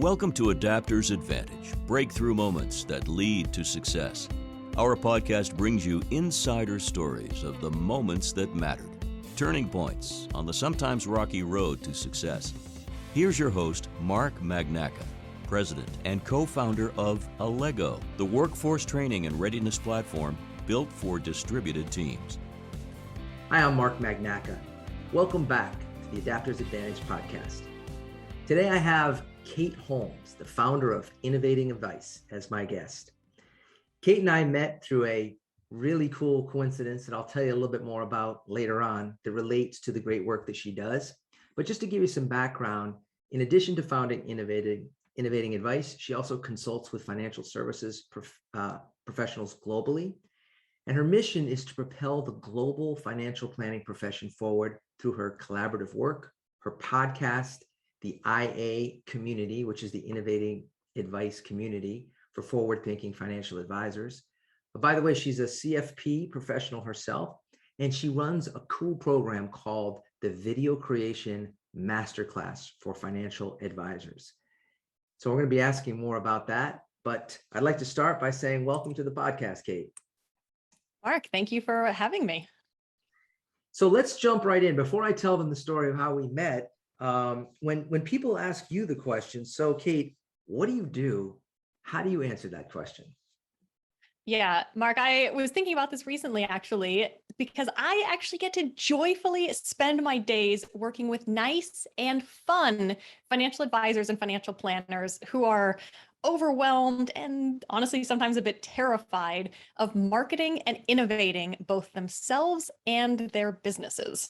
Welcome to Adapter's Advantage, breakthrough moments that lead to success. Our podcast brings you insider stories of the moments that mattered, turning points on the sometimes rocky road to success. Here's your host, Mark Magnacca, president and co-founder of Allego, the workforce training and readiness platform built for distributed teams. Hi, I'm Mark Magnacca. Welcome back to the Adapter's Advantage podcast. Today I have Kate Holmes, the founder of Innovating Advice, as my guest. Kate and I met through a really cool coincidence that I'll tell you a little bit more about later on that relates to the great work that she does. But just to give you some background, in addition to founding Innovating Advice, she also consults with financial services professionals globally. And her mission is to propel the global financial planning profession forward through her collaborative work, her podcast, the IA community, which is the Innovating Advice community for forward-thinking financial advisors. But by the way, she's a CFP professional herself, and she runs a cool program called the Video Creation Masterclass for Financial Advisors. So we're going to be asking more about that, but I'd like to start by saying welcome to the podcast, Kate. Mark, thank you for having me. So let's jump right in. Before I tell them the story of how we met, when people ask you the question, so Kate, what do you do? How do you answer that question? Yeah, Mark, I was thinking about this recently, actually, because I actually get to joyfully spend my days working with nice and fun financial advisors and financial planners who are overwhelmed and honestly, sometimes a bit terrified of marketing and innovating both themselves and their businesses.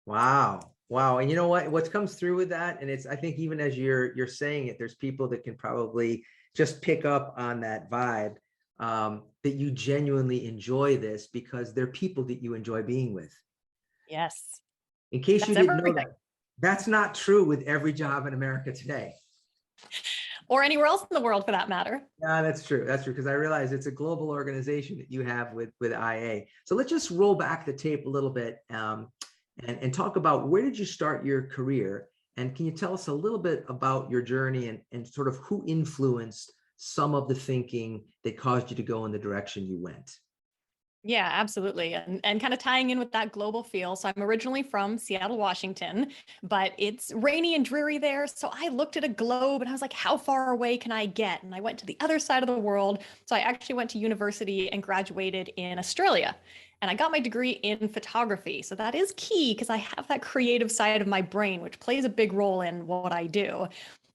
Wow. And you know what comes through with that? And I think even as you're saying it, there's people that can probably just pick up on that vibe, that you genuinely enjoy this because they're people that you enjoy being with. Yes. In case you didn't know that, that's not true with every job in America today. Or anywhere else in the world for that matter. Yeah, that's true. Because I realize it's a global organization that you have with IA. So let's just roll back the tape a little bit and talk about where did you start your career? And can you tell us a little bit about your journey and sort of who influenced some of the thinking that caused you to go in the direction you went? Yeah, absolutely. And kind of tying in with that global feel. So I'm originally from Seattle, Washington, but it's rainy and dreary there. So I looked at a globe and I was like, how far away can I get? And I went to the other side of the world. So I actually went to university and graduated in Australia. And I got my degree in photography. So that is key because I have that creative side of my brain, which plays a big role in what I do.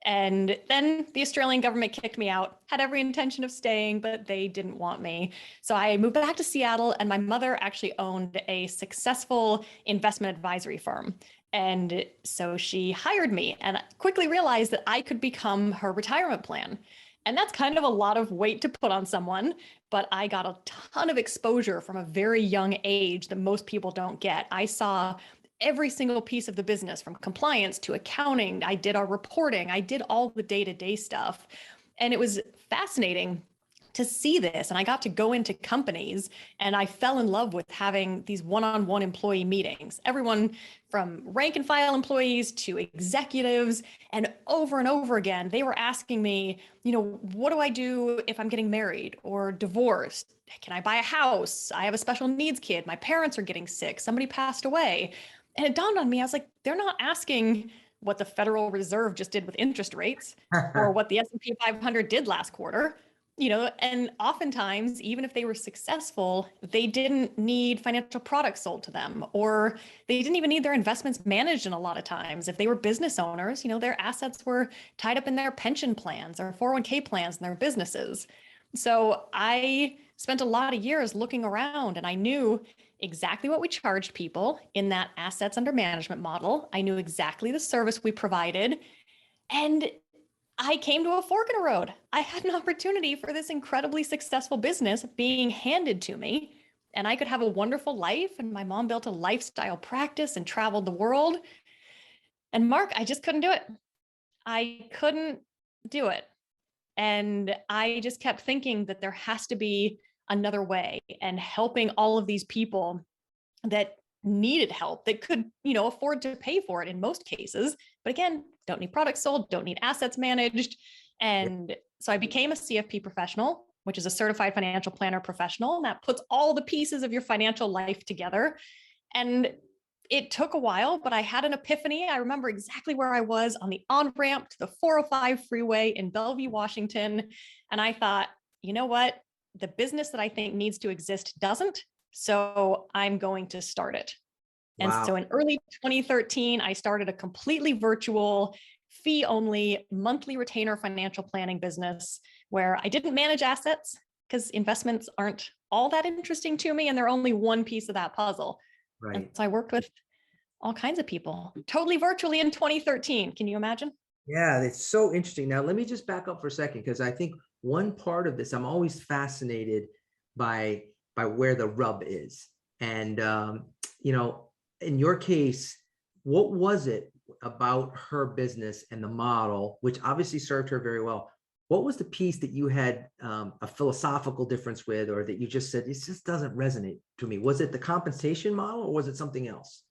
And then the Australian government kicked me out, had every intention of staying, but they didn't want me. So I moved back to Seattle, and my mother actually owned a successful investment advisory firm. And so she hired me and quickly realized that I could become her retirement plan. And that's kind of a lot of weight to put on someone, but I got a ton of exposure from a very young age that most people don't get. I saw every single piece of the business from compliance to accounting. I did our reporting. I did all the day-to-day stuff. And it was fascinating to see this. And I got to go into companies and I fell in love with having these one-on-one employee meetings, everyone from rank and file employees to executives. And over again, they were asking me, what do I do if I'm getting married or divorced? Can I buy a house? I have a special needs kid. My parents are getting sick. Somebody passed away. And it dawned on me, I was like, they're not asking what the Federal Reserve just did with interest rates or what the S&P 500 did last quarter. And oftentimes, even if they were successful, they didn't need financial products sold to them, or they didn't even need their investments managed in a lot of times. If they were business owners, their assets were tied up in their pension plans or 401k plans in their businesses. So I spent a lot of years looking around and I knew exactly what we charged people in that assets under management model. I knew exactly the service we provided. And I came to a fork in the road. I had an opportunity for this incredibly successful business being handed to me, and I could have a wonderful life. And my mom built a lifestyle practice and traveled the world. And Mark, I just couldn't do it. I couldn't do it. And I just kept thinking that there has to be another way, and helping all of these people that needed help, that could, afford to pay for it in most cases. But again, don't need products sold, don't need assets managed. And so I became a CFP professional, which is a certified financial planner professional. And that puts all the pieces of your financial life together. And it took a while, but I had an epiphany. I remember exactly where I was on the on-ramp to the 405 freeway in Bellevue, Washington. And I thought, you know what? The business that I think needs to exist doesn't. So I'm going to start it. And Wow. so in early 2013, I started a completely virtual, fee-only, monthly retainer financial planning business where I didn't manage assets because investments aren't all that interesting to me. And they're only one piece of that puzzle. Right. And so I worked with all kinds of people, totally virtually in 2013. Can you imagine? Yeah, it's so interesting. Now, let me just back up for a second, because I think one part of this, I'm always fascinated by where the rub is. And, in your case, what was it about her business and the model, which obviously served her very well? What was the piece that you had a philosophical difference with, or that you just said, it just doesn't resonate to me? Was it the compensation model, or was it something else?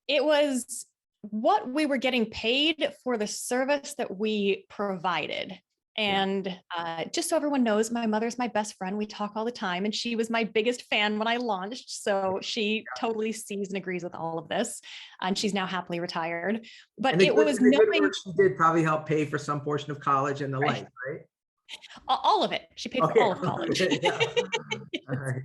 It was what we were getting paid for the service that we provided. And just so everyone knows, my mother's my best friend. We talk all the time, and she was my biggest fan when I launched. So she totally sees and agrees with all of this. And she's now happily retired. But it was the good knowing work she did probably help pay for some portion of college and the right, like, right? all of it. She paid for Okay. all of college. Yeah. All right.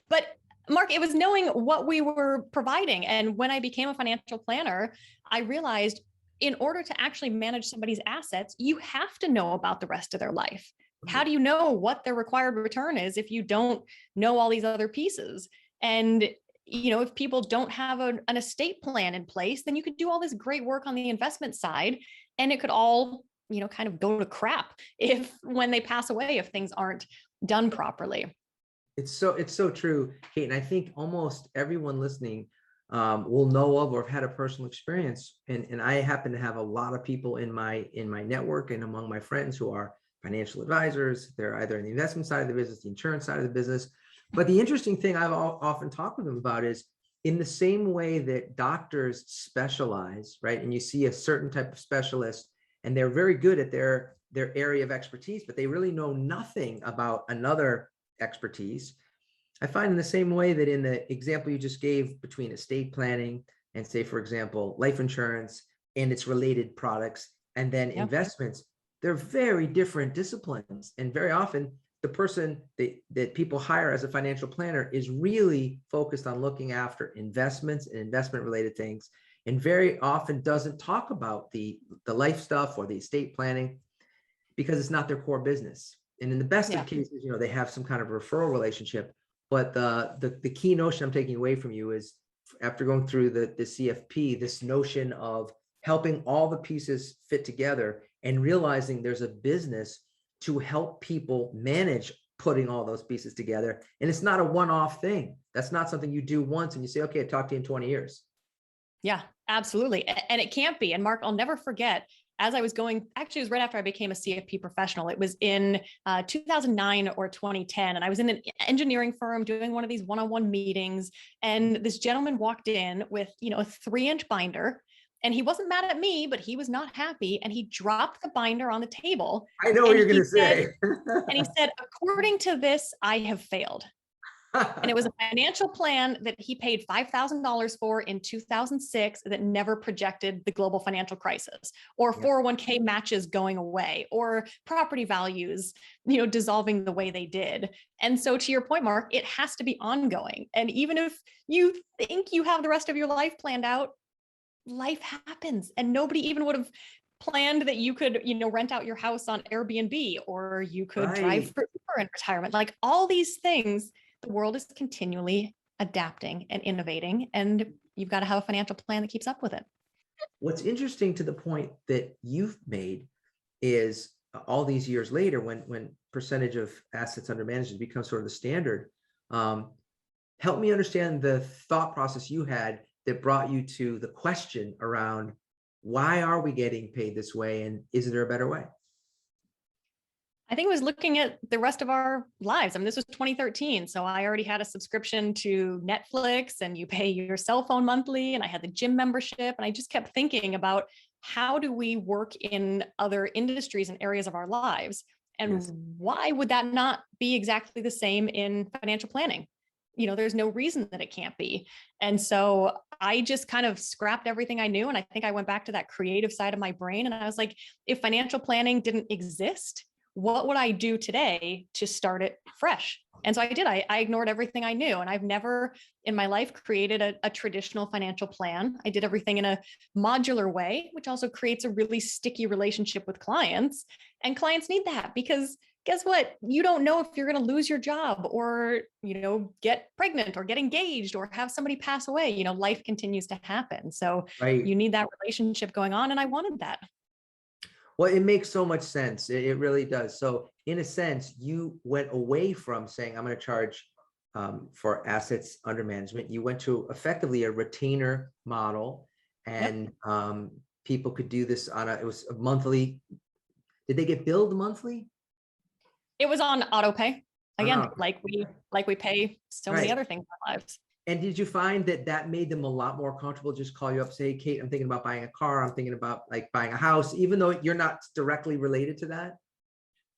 But Mark, it was knowing what we were providing. And when I became a financial planner, I realized in order to actually manage somebody's assets, you have to know about the rest of their life. How do you know what their required return is if you don't know all these other pieces? And if people don't have an estate plan in place, then you could do all this great work on the investment side, and it could all, kind of go to crap when they pass away, if things aren't done properly. It's so true, Kate. And I think almost everyone listening will know of or have had a personal experience. And I happen to have a lot of people in my network and among my friends who are financial advisors. They're either in the investment side of the business, the insurance side of the business. But the interesting thing I've often talked with them about is, in the same way that doctors specialize, right? And you see a certain type of specialist, and they're very good at their area of expertise, but they really know nothing about another expertise. I find in the same way that in the example you just gave between estate planning and, say, for example, life insurance and its related products, and then investments, they're very different disciplines. And very often the person that people hire as a financial planner is really focused on looking after investments and investment related things, and very often doesn't talk about the life stuff or the estate planning, because it's not their core business. And in the best of cases, they have some kind of referral relationship. But the key notion I'm taking away from you is, after going through the CFP, this notion of helping all the pieces fit together and realizing there's a business to help people manage putting all those pieces together. And it's not a one-off thing. That's not something you do once and you say, okay, I'll talk to you in 20 years. Yeah, absolutely. And it can't be. And Mark, I'll never forget, as I was going, actually it was right after I became a CFP professional. It was in 2009 or 2010. And I was in an engineering firm doing one of these one-on-one meetings. And this gentleman walked in with, a 3-inch binder. And he wasn't mad at me, but he was not happy. And he dropped the binder on the table. I know what you're going to say. And he said, according to this, I have failed. And it was a financial plan that he paid $5,000 for in 2006 that never projected the global financial crisis, or 401k matches going away, or property values, dissolving the way they did. And so, to your point, Mark, it has to be ongoing. And even if you think you have the rest of your life planned out, life happens, and nobody even would have planned that you could, rent out your house on Airbnb, or you could drive for Uber in retirement. Like all these things, the world is continually adapting and innovating, and you've got to have a financial plan that keeps up with it. What's interesting to the point that you've made is, all these years later, when percentage of assets under management becomes sort of the standard, help me understand the thought process you had that brought you to the question around, why are we getting paid this way, and is there a better way? I think it was looking at the rest of our lives. I mean, this was 2013. So I already had a subscription to Netflix and you pay your cell phone monthly. And I had the gym membership. And I just kept thinking about how do we work in other industries and areas of our lives? And Yes. why would that not be exactly the same in financial planning? There's no reason that it can't be. And so I just kind of scrapped everything I knew. And I think I went back to that creative side of my brain. And I was like, if financial planning didn't exist, what would I do today to start it fresh? And so I did. I ignored everything I knew. And I've never in my life created a traditional financial plan. I did everything in a modular way, which also creates a really sticky relationship with clients. And clients need that because guess what? You don't know if you're going to lose your job or, get pregnant or get engaged or have somebody pass away. Life continues to happen. So Right. you need that relationship going on. And I wanted that. Well, it makes so much sense. It really does. So in a sense, you went away from saying, I'm going to charge for assets under management. You went to effectively a retainer model, and people could do this it was a monthly. Did they get billed monthly? It was on auto pay. Again, auto like we pay so many other things in our lives. And did you find that made them a lot more comfortable? Just call you up, say, hey, Kate, I'm thinking about buying a car. I'm thinking about like buying a house, even though you're not directly related to that?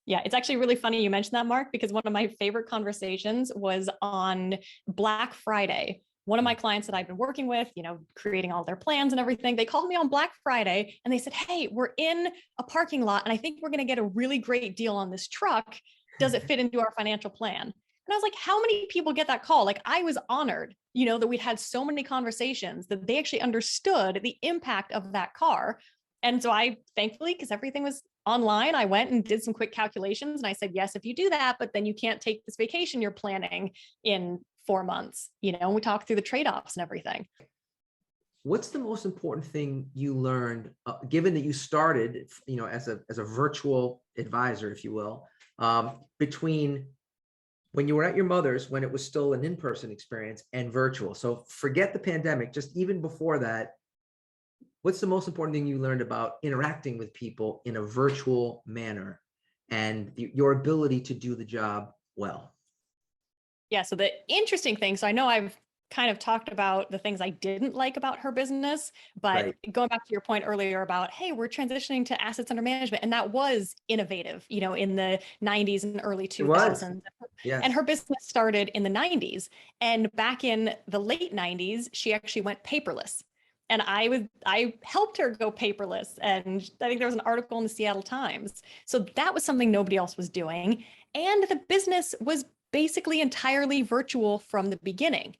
Yeah, it's actually really funny you mentioned that, Mark, because one of my favorite conversations was on Black Friday. One of my clients that I've been working with, creating all their plans and everything, they called me on Black Friday and they said, hey, we're in a parking lot and I think we're going to get a really great deal on this truck. Does it fit into our financial plan? And I was like, how many people get that call? Like I was honored, that we'd had so many conversations that they actually understood the impact of that car. And so I thankfully, because everything was online, I went and did some quick calculations and I said, yes, if you do that, but then you can't take this vacation you're planning in 4 months, and we talked through the trade-offs and everything. What's the most important thing you learned, given that you started, as a virtual advisor, if you will, between when you were at your mother's, when it was still an in-person experience, and virtual? So forget the pandemic, just even before that, what's the most important thing you learned about interacting with people in a virtual manner and your ability to do the job well? Yeah. So the interesting thing, so I know I've kind of talked about the things I didn't like about her business, but going back to your point earlier about, hey, we're transitioning to assets under management. And that was innovative, in the 90s and early 2000s. Yes. And her business started in the 90s. And back in the late 90s, she actually went paperless. And I helped her go paperless. And I think there was an article in the Seattle Times. So that was something nobody else was doing. And the business was basically entirely virtual from the beginning.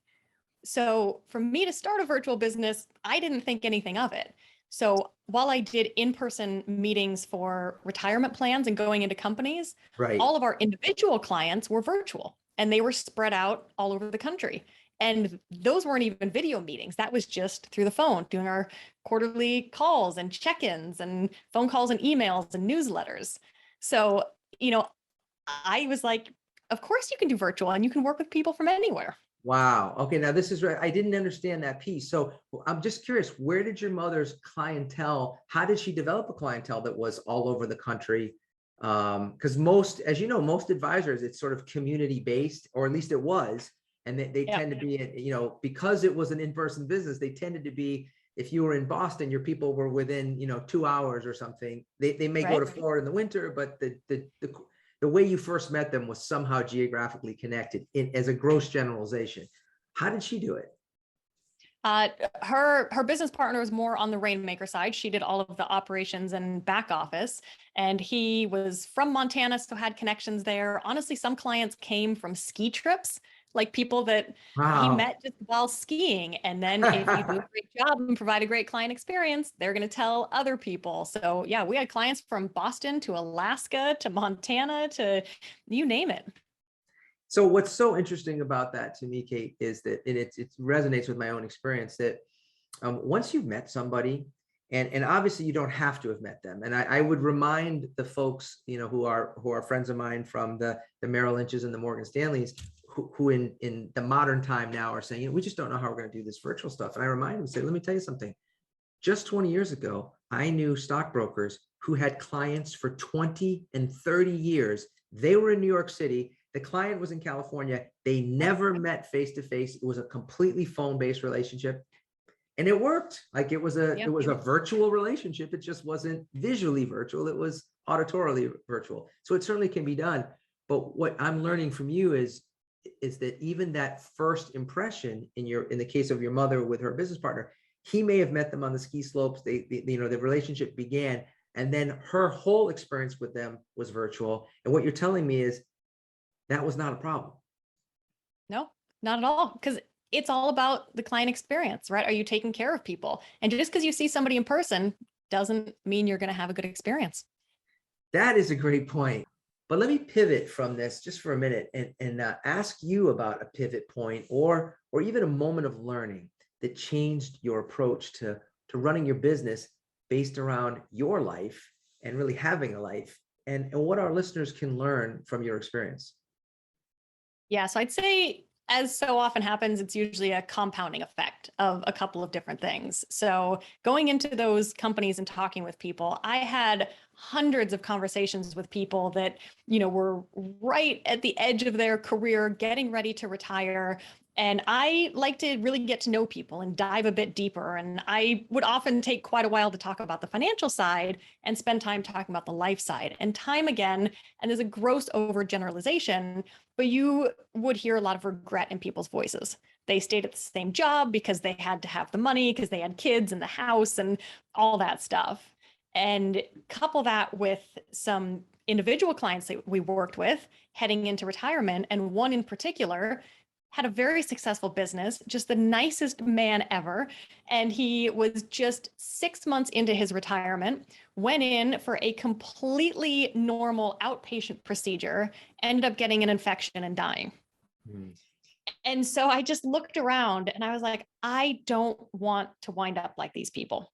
So for me to start a virtual business, I didn't think anything of it. So while I did in-person meetings for retirement plans and going into companies, all of our individual clients were virtual and they were spread out all over the country. And those weren't even video meetings. That was just through the phone, doing our quarterly calls and check-ins and phone calls and emails and newsletters. So, I was like, of course you can do virtual and you can work with people from anywhere. Wow. Okay. Now this is right. I didn't understand that piece. So I'm just curious, where did your mother's clientele, how did she develop a clientele that was all over the country? Because most, as you know, most advisors, it's sort of community based, or at least it was. And they tend to be, because it was an in-person business, they tended to be, if you were in Boston, your people were within, 2 hours or something. They may go to Florida in the winter, but the way you first met them was somehow geographically connected as a gross generalization. How did she do it? Her business partner was more on the rainmaker side. She did all of the operations and back office, and he was from Montana, so had connections there. Honestly, some clients came from ski trips, like people that he met just while skiing. And then if you do a great job and provide a great client experience, they're going to tell other people. So yeah, we had clients from Boston to Alaska to Montana to you name it. So what's so interesting about that to me, Kate, is that it resonates with my own experience that once you've met somebody, and obviously you don't have to have met them. And I would remind the folks, who are friends of mine from the Merrill Lynch's and the Morgan Stanleys, who in the modern time now are saying, we just don't know how we're going to do this virtual stuff. And I remind them, say, let me tell you something. Just 20 years ago, I knew stockbrokers who had clients for 20 and 30 years. They were in New York City. The client was in California. They never met face to face. It was a completely phone-based relationship. And it worked. Like it was a virtual relationship. It just wasn't visually virtual. It was auditorily virtual. So it certainly can be done. But what I'm learning from you is that even that first impression in the case of your mother with her business partner, he may have met them on the ski slopes. The relationship began, and then her whole experience with them was virtual. And what you're telling me is that was not a problem. No, not at all. Because it's all about the client experience, right? Are you taking care of people? And just because you see somebody in person doesn't mean you're going to have a good experience. That is a great point. But let me pivot from this just for a minute and ask you about a pivot point or even a moment of learning that changed your approach to running your business based around your life and really having a life, and what our listeners can learn from your experience. Yeah, so I'd say, as so often happens, it's usually a compounding effect of a couple of different things. So going into those companies and talking with people, I had hundreds of conversations with people that, were right at the edge of their career, getting ready to retire. And I like to really get to know people and dive a bit deeper. And I would often take quite a while to talk about the financial side and spend time talking about the life side. And time again, and there's a gross overgeneralization, but you would hear a lot of regret in people's voices. They stayed at the same job because they had to have the money, because they had kids and the house and all that stuff. And couple that with some individual clients that we worked with heading into retirement. And one in particular had a very successful business, just the nicest man ever. And he was just 6 months into his retirement, went in for a completely normal outpatient procedure, ended up getting an infection and dying. And so I just looked around and I was like, I don't want to wind up like these people.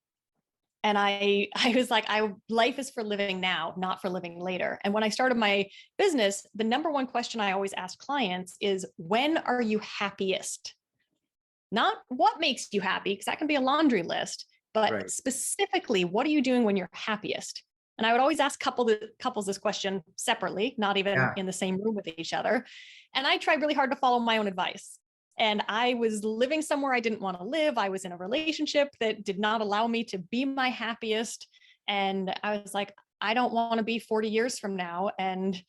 And I was like, life is for living now, not for living later. And when I started my business, the number one question I always ask clients is, when are you happiest? Not what makes you happy, because that can be a laundry list, but Right. Specifically, what are you doing when you're happiest? And I would always ask couples this question separately, not even in the same room with each other. And I tried really hard to follow my own advice. And I was living somewhere I didn't want to live. I was in a relationship that did not allow me to be my happiest. And I was like, I don't want to be 40 years from now and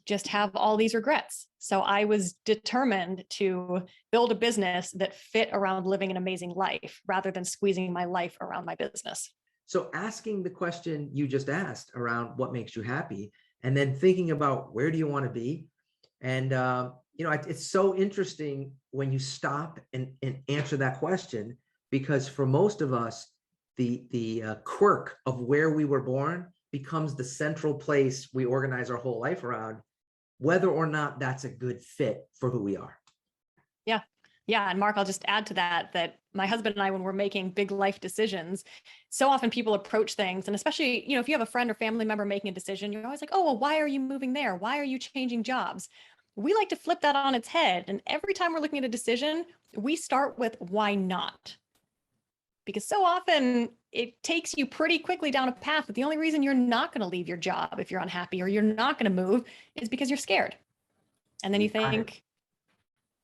just have all these regrets. So I was determined to build a business that fit around living an amazing life rather than squeezing my life around my business. So asking the question you just asked around what makes you happy, and then thinking about where do you want to be. And, it's so interesting when you stop and answer that question, because for most of us, the quirk of where we were born becomes the central place we organize our whole life around, whether or not that's a good fit for who we are. Yeah. Yeah. And Mark, I'll just add to that my husband and I, when we're making big life decisions, so often people approach things. And especially, if you have a friend or family member making a decision, you're always like, oh, well, why are you moving there? Why are you changing jobs? We like to flip that on its head. And every time we're looking at a decision, we start with why not? Because so often it takes you pretty quickly down a path that the only reason you're not going to leave your job if you're unhappy or you're not going to move is because you're scared. And then you think,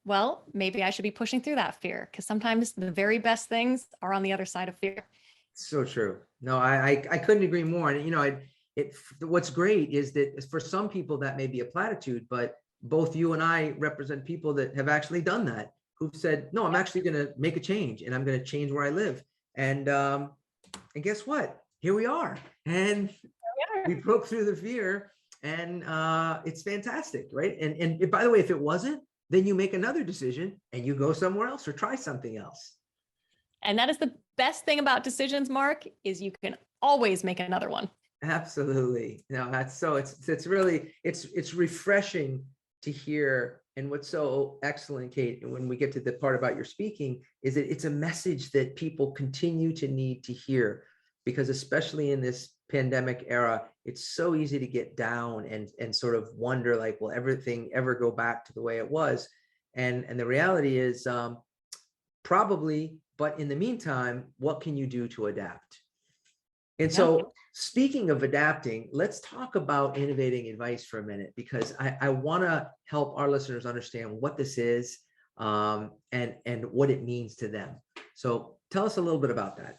well, maybe I should be pushing through that fear, because sometimes the very best things are on the other side of fear. So true. No, I couldn't agree more. And, what's great is that for some people that may be a platitude, but both you and I represent people that have actually done that, who've said, no, I'm actually going to make a change, and I'm going to change where I live. And guess what? Here we are. And we broke through the fear, and it's fantastic. Right. And by the way, if it wasn't, then you make another decision and you go somewhere else or try something else. And that is the best thing about decisions, Mark, is you can always make another one. Absolutely. No, it's really refreshing to hear. And what's so excellent, Kate, and when we get to the part about your speaking, is that it's a message that people continue to need to hear, because especially in this pandemic era, it's so easy to get down and sort of wonder, like, will everything ever go back to the way it was? And the reality is probably, but in the meantime, what can you do to adapt? And Yeah. so, speaking of adapting, let's talk about innovating advice for a minute, because I want to help our listeners understand what this is, and what it means to them. So, tell us a little bit about that.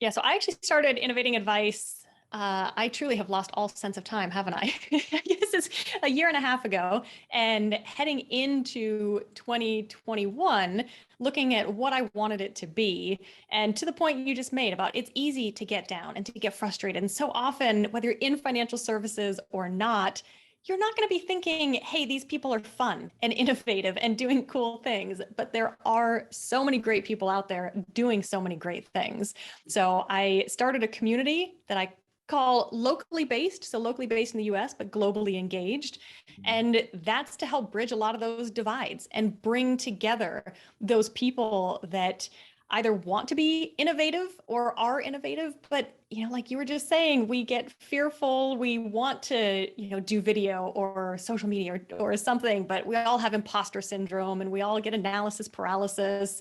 Yeah, so I actually started Innovating Advice. I truly have lost all sense of time, haven't I? I guess it's a year and a half ago. And heading into 2021, looking at what I wanted it to be, and to the point you just made about it's easy to get down and to get frustrated. And so often, whether you're in financial services or not, you're not going to be thinking, hey, these people are fun and innovative and doing cool things. But there are so many great people out there doing so many great things. So I started a community that I call locally based. So locally based in the US, but globally engaged. And that's to help bridge a lot of those divides and bring together those people that either want to be innovative or are innovative, but like you were just saying, we get fearful, we want to do video or social media or something, but we all have imposter syndrome and we all get analysis paralysis,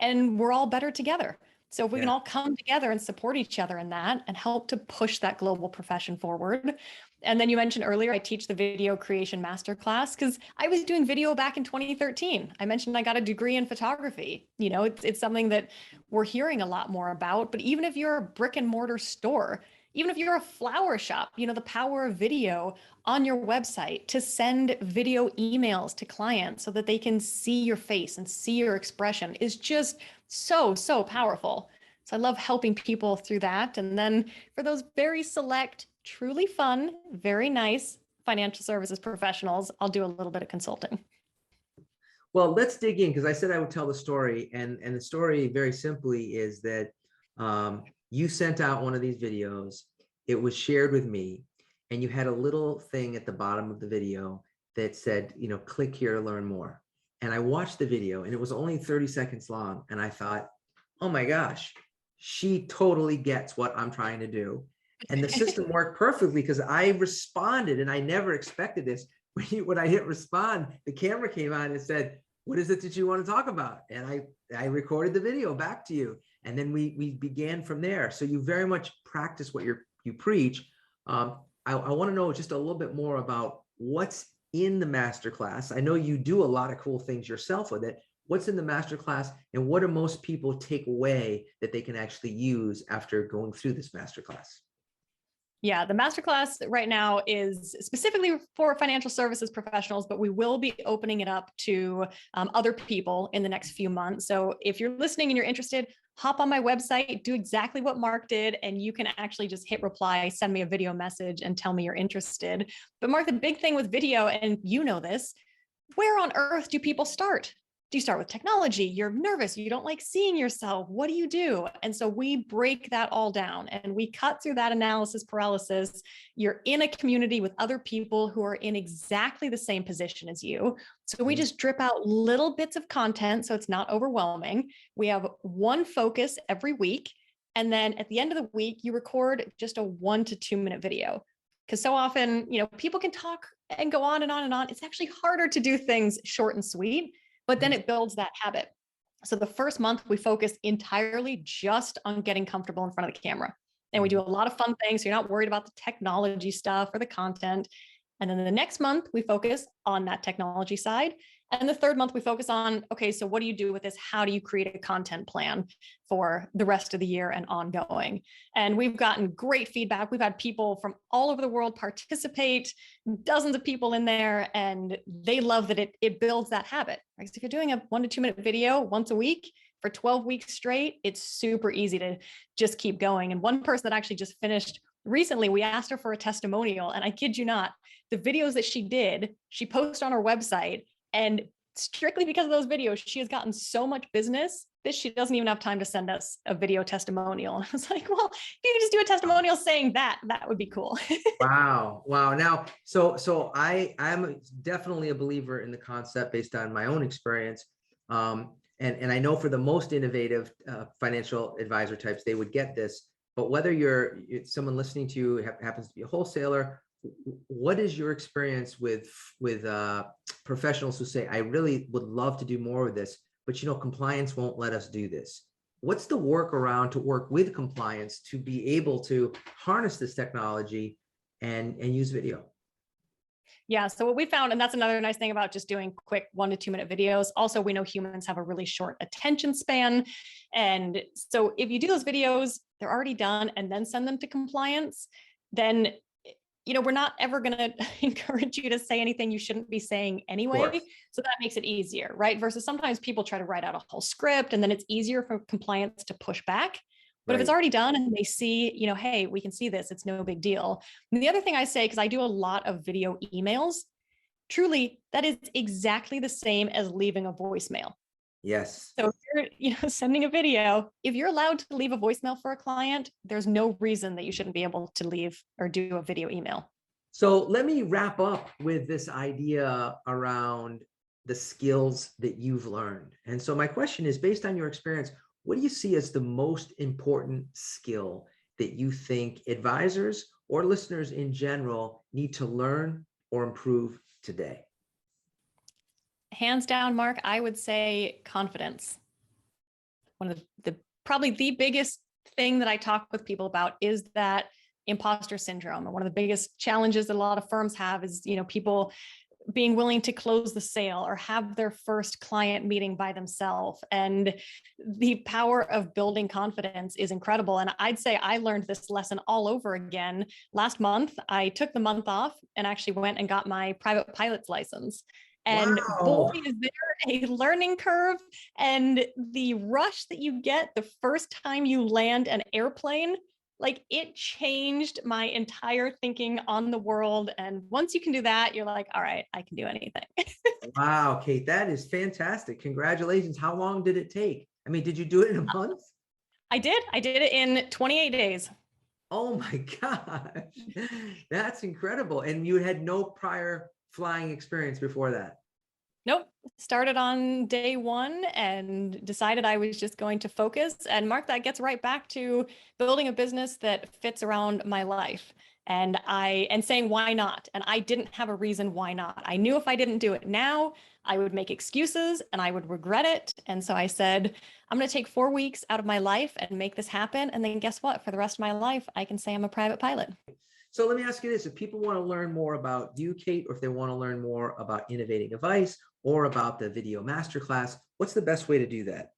and we're all better together. So if we can all come together and support each other in that and help to push that global profession forward. And then you mentioned earlier, I teach the video creation masterclass because I was doing video back in 2013. I mentioned I got a degree in photography. It's something that we're hearing a lot more about. But even if you're a brick and mortar store, even if you're a flower shop, the power of video on your website to send video emails to clients so that they can see your face and see your expression is just so, so powerful. So I love helping people through that. And then for those very select, truly fun, very nice financial services professionals, I'll do a little bit of consulting. Well, let's dig in, because I said I would tell the story, and the story very simply is that you sent out one of these videos, it was shared with me, and you had a little thing at the bottom of the video that said, click here to learn more. And I watched the video, and it was only 30 seconds long, and I thought, oh my gosh, she totally gets what I'm trying to do. And the system worked perfectly, because I responded, and I never expected this. When I hit respond, the camera came on and said, what is it that you want to talk about? And I recorded the video back to you. And then we began from there. So you very much practice what you preach. I want to know just a little bit more about what's in the masterclass. I know you do a lot of cool things yourself with it. What's in the masterclass, and what do most people take away that they can actually use after going through this masterclass? Yeah, the masterclass right now is specifically for financial services professionals, but we will be opening it up to other people in the next few months. So if you're listening and you're interested, hop on my website, do exactly what Mark did, and you can actually just hit reply, send me a video message, and tell me you're interested. But Mark, the big thing with video, and you know this, where on earth do people start? Do you start with technology? You're nervous. You don't like seeing yourself. What do you do? And so we break that all down and we cut through that analysis paralysis. You're in a community with other people who are in exactly the same position as you. So we just drip out little bits of content so it's not overwhelming. We have one focus every week. And then at the end of the week, you record just a 1 to 2 minute video. Because so often, people can talk and go on and on and on. It's actually harder to do things short and sweet, but then it builds that habit. So the first month we focus entirely just on getting comfortable in front of the camera. And we do a lot of fun things. So you're not worried about the technology stuff or the content. And then the next month we focus on that technology side. And the third month we focus on, okay, so what do you do with this? How do you create a content plan for the rest of the year and ongoing? And we've gotten great feedback. We've had people from all over the world participate, dozens of people in there, and they love that it builds that habit. Right? So if you're doing a 1 to 2 minute video once a week for 12 weeks straight, it's super easy to just keep going. And one person that actually just finished recently, we asked her for a testimonial, and I kid you not, the videos that she did, she posted on her website. And strictly because of those videos, she has gotten so much business that she doesn't even have time to send us a video testimonial. And I was like, well, if you could just do a testimonial saying that would be cool. Wow. Now, so I'm definitely a believer in the concept based on my own experience. And I know for the most innovative financial advisor types, they would get this. But whether it's someone listening to you happens to be a wholesaler, what is your experience with professionals who say, I really would love to do more of this, but compliance won't let us do this? what's the workaround to work with compliance to be able to harness this technology and use video? Yeah. So what we found, and that's another nice thing about just doing quick 1 to 2 minute videos. Also, we know humans have a really short attention span. And so if you do those videos, they're already done and then send them to compliance, then we're not ever going to encourage you to say anything you shouldn't be saying anyway. So that makes it easier, right? Versus sometimes people try to write out a whole script and then it's easier for compliance to push back. But if it's already done and they see, hey, we can see this, it's no big deal. And the other thing I say, because I do a lot of video emails, truly, that is exactly the same as leaving a voicemail. Yes. So if you're, sending a video, if you're allowed to leave a voicemail for a client, there's no reason that you shouldn't be able to leave or do a video email. So let me wrap up with this idea around the skills that you've learned. And so my question is, based on your experience, what do you see as the most important skill that you think advisors or listeners in general need to learn or improve today? Hands down, Mark, I would say confidence. One of the probably the biggest thing that I talk with people about is that imposter syndrome. And one of the biggest challenges that a lot of firms have is, people being willing to close the sale or have their first client meeting by themselves. And the power of building confidence is incredible. And I'd say I learned this lesson all over again. Last month, I took the month off and actually went and got my private pilot's license. And boy, is there a learning curve, and the rush that you get the first time you land an airplane, like it changed my entire thinking on the world. And once you can do that, you're like, all right, I can do anything. Wow, Kate, that is fantastic. Congratulations. How long did it take? I mean, did you do it in a month? I did it in 28 days. Oh my gosh, that's incredible. And you had no prior flying experience before that? Nope. Started on day one and decided I was just going to focus. And Mark, that gets right back to building a business that fits around my life. And saying, why not? And I didn't have a reason why not. I knew if I didn't do it now, I would make excuses and I would regret it. And so I said, I'm going to take 4 weeks out of my life and make this happen. And then guess what? For the rest of my life, I can say I'm a private pilot. So let me ask you this. If people want to learn more about you, Kate, or if they want to learn more about Innovating Advice or about the video masterclass, what's the best way to do that?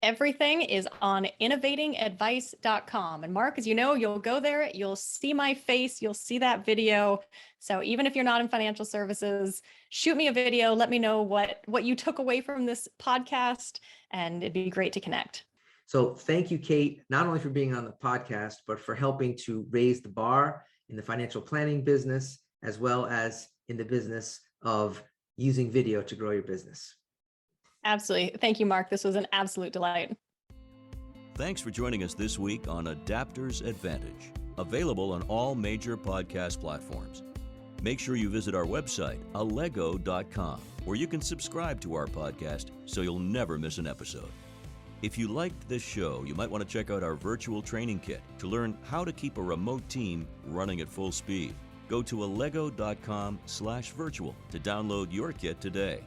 Everything is on innovatingadvice.com. And Mark, as you know, you'll go there, you'll see my face, you'll see that video. So even if you're not in financial services, shoot me a video, let me know what you took away from this podcast, and it'd be great to connect. So thank you, Kate, not only for being on the podcast, but for helping to raise the bar in the financial planning business, as well as in the business of using video to grow your business. Absolutely. Thank you, Mark. This was an absolute delight. Thanks for joining us this week on Adapter's Advantage, available on all major podcast platforms. Make sure you visit our website, allego.com, where you can subscribe to our podcast so you'll never miss an episode. If you liked this show, you might want to check out our virtual training kit to learn how to keep a remote team running at full speed. Go to allego.com/virtual to download your kit today.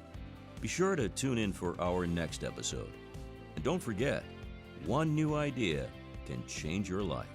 Be sure to tune in for our next episode. And don't forget, one new idea can change your life.